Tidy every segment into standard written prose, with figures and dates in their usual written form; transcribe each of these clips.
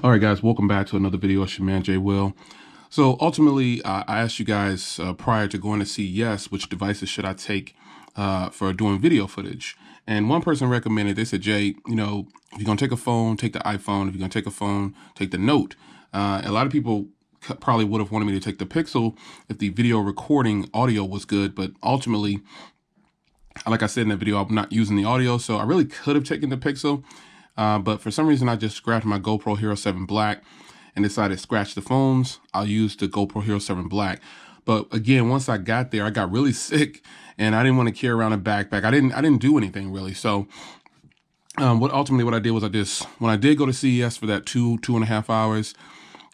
All right, guys, welcome back to another video. It's your man, Jay Will. So ultimately, I asked you guys prior to going to CES, which devices should I take for doing video footage? And one person recommended, they said, Jay, you know, if you're going to take a phone, take the iPhone. If you're going to take a phone, take the Note. A lot of people probably would have wanted me to take the Pixel if the video recording audio was good. But ultimately, like I said in the video, I'm not using the audio. So I really could have taken the Pixel. But for some reason, I just grabbed my GoPro Hero 7 Black and decided to scratch the phones. I'll use the GoPro Hero 7 Black. But again, once I got there, I got really sick and I didn't want to carry around a backpack. I didn't do anything really. So what I did was when I did go to CES for that 2.5 hours,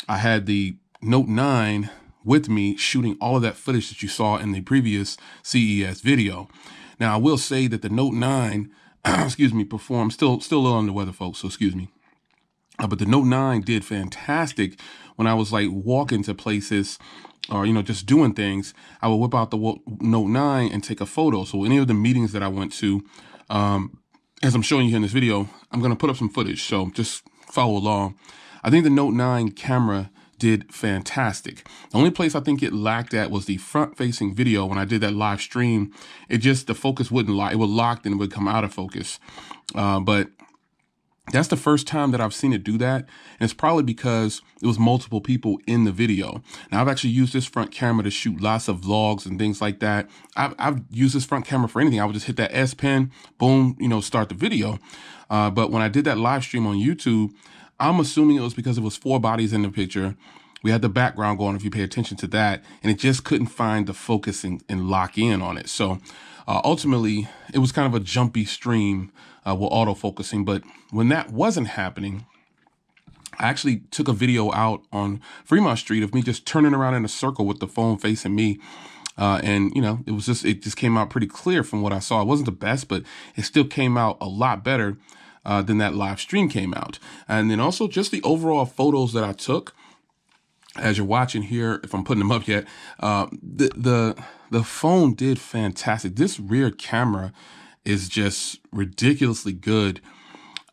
I had the Note 9 with me shooting all of that footage that you saw in the previous CES video. Now, I will say that the Note 9, excuse me, performed, still a little under the weather, folks, so excuse me. But the Note 9 did fantastic when I was like walking to places or, you know, just doing things. I would whip out the Note 9 and take a photo. So any of the meetings that I went to, as I'm showing you here in this video, I'm going to put up some footage. So just follow along. I think the Note 9 camera did fantastic. The only place I think it lacked at was the front-facing video. When I did that live stream, the focus wouldn't lock. It would lock and it would come out of focus. But that's the first time that I've seen it do that. And it's probably because it was multiple people in the video. Now, I've actually used this front camera to shoot lots of vlogs and things like that. I've used this front camera for anything. I would just hit that S Pen, boom, you know, start the video. But when I did that live stream on YouTube, I'm assuming it was because it was 4 bodies in the picture. We had the background going, if you pay attention to that, and it just couldn't find the focus and lock in on it. So ultimately, it was kind of a jumpy stream with autofocusing. But when that wasn't happening, I actually took a video out on Fremont Street of me just turning around in a circle with the phone facing me. And, you know, it just came out pretty clear from what I saw. It wasn't the best, but it still came out a lot better than that live stream came out. And then also just the overall photos that I took, as you're watching here, if I'm putting them up yet, the phone did fantastic. This rear camera is just ridiculously good.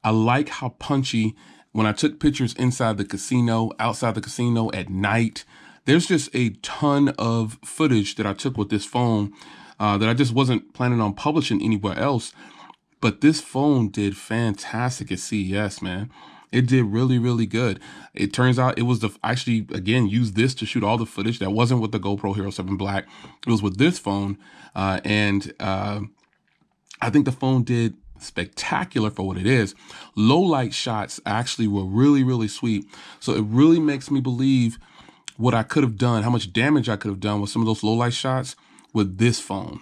I like how punchy when I took pictures inside the casino, outside the casino at night. There's just a ton of footage that I took with this phone that I just wasn't planning on publishing anywhere else. But this phone did fantastic at CES, man. It did really, really good. It turns out it was actually, again, used this to shoot all the footage. That wasn't with the GoPro Hero 7 Black. It was with this phone. And I think the phone did spectacular for what it is. Low light shots actually were really, really sweet. So it really makes me believe what I could have done, how much damage I could have done with some of those low light shots with this phone.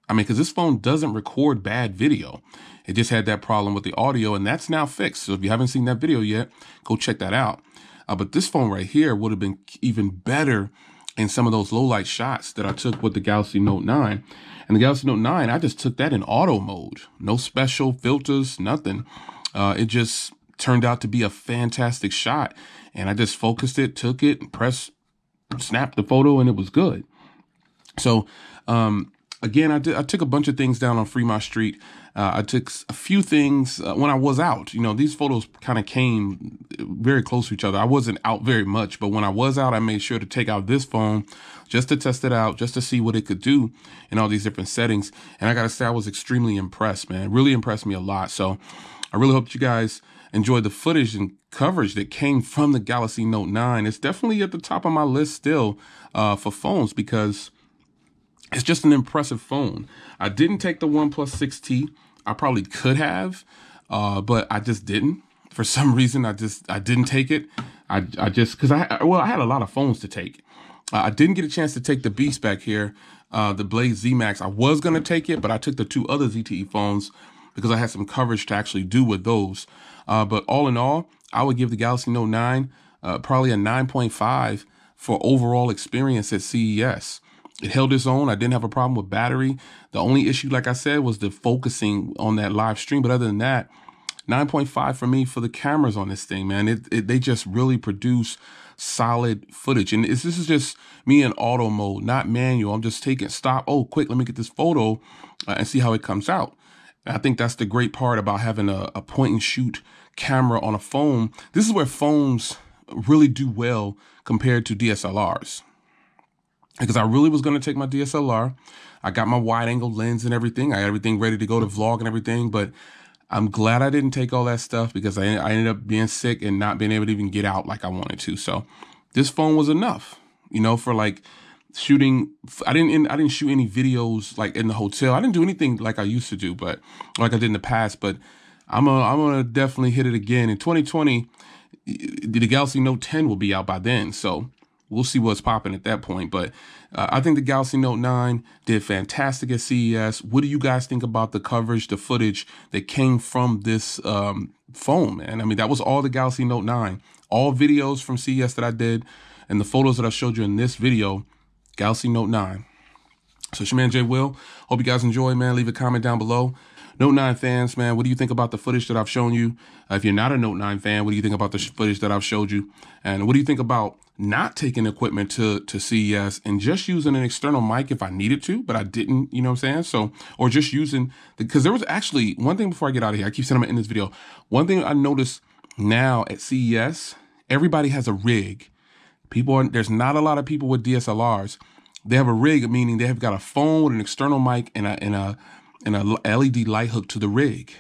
I mean, because this phone doesn't record bad video. It just had that problem with the audio, and that's now fixed. So if you haven't seen that video yet, go check that out. But this phone right here would have been even better in some of those low light shots that I took with the Galaxy Note 9. And the Galaxy Note 9, I just took that in auto mode. No special filters, nothing. It just turned out to be a fantastic shot. And I just focused it, took it, snapped the photo, and it was good. So, again, I took a bunch of things down on Fremont Street. I took a few things when I was out. You know, these photos kind of came very close to each other. I wasn't out very much, but when I was out, I made sure to take out this phone just to test it out, just to see what it could do in all these different settings. And I got to say, I was extremely impressed, man. It really impressed me a lot. So I really hope you guys enjoyed the footage and coverage that came from the Galaxy Note 9. It's definitely at the top of my list still for phones because it's just an impressive phone. I didn't take the OnePlus 6T. I probably could have, but I just didn't. For some reason, I didn't take it. Because I had a lot of phones to take. I didn't get a chance to take the Beast back here, the Blaze Z Max. I was going to take it, but I took the 2 other ZTE phones because I had some coverage to actually do with those. But all in all, I would give the Galaxy Note 9 probably a 9.5 for overall experience at CES. It held its own. I didn't have a problem with battery. The only issue, like I said, was the focusing on that live stream. But other than that, 9.5 for me for the cameras on this thing, man. They just really produce solid footage. And this is just me in auto mode, not manual. I'm just taking stop. Oh, quick, let me get this photo and see how it comes out. And I think that's the great part about having a point and shoot camera on a phone, this is where phones really do well compared to DSLRs. Because I really was going to take my DSLR. I got my wide angle lens and everything. I got everything ready to go to vlog and everything, but I'm glad I didn't take all that stuff because I ended up being sick and not being able to even get out like I wanted to. So this phone was enough, you know, for like shooting. I didn't shoot any videos like in the hotel. I didn't do anything like I used to do, but like I did in the past, but I'm gonna definitely hit it again in 2020. The Galaxy Note 10 will be out by then. So we'll see what's popping at that point. But I think the Galaxy Note 9 did fantastic at CES. What do you guys think about the coverage, the footage that came from this phone, man? I mean, that was all the Galaxy Note 9. All videos from CES that I did and the photos that I showed you in this video, Galaxy Note 9. So it's your man, Jay Will. Hope you guys enjoy, man. Leave a comment down below. Note 9 fans, man, what do you think about the footage that I've shown you? If you're not a Note 9 fan, what do you think about the footage that I've showed you? And what do you think about not taking equipment to CES and just using an external mic if I needed to, but I didn't, you know what I'm saying? So, or just using, because there was actually one thing before I get out of here, I keep saying I'm gonna end this video. One thing I noticed now at CES, everybody has a rig. There's not a lot of people with DSLRs. They have a rig, meaning they have got a phone with an external mic and a LED light hook to the rig.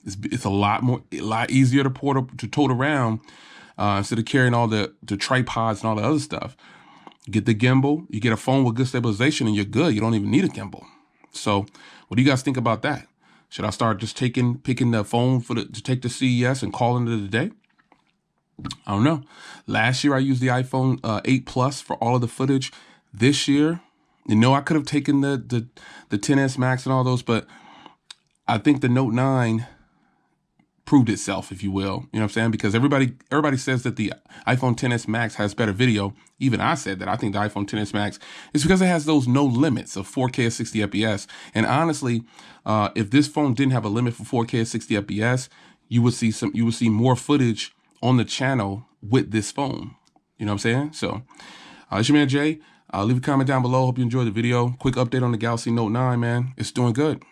It's a lot easier to tote around instead of carrying all the tripods and all the other stuff. Get the gimbal, you get a phone with good stabilization, and you're good. You don't even need a gimbal. So, what do you guys think about that? Should I start just picking the phone to take to CES and calling it a day? I don't know. Last year I used the iPhone 8 Plus for all of the footage. This year, you know, I could have taken the XS Max and all those, but I think the Note 9 proved itself, if you will. You know what I'm saying? Because everybody says that the iPhone XS Max has better video. Even I said that I think the iPhone XS Max is because it has those no limits of 4K at 60 FPS. And honestly, if this phone didn't have a limit for 4K at 60 FPS, you would see more footage on the channel with this phone. You know what I'm saying? So, it's your man Jay. Leave a comment down below. Hope you enjoyed the video. Quick update on the Galaxy Note 9, man. It's doing good.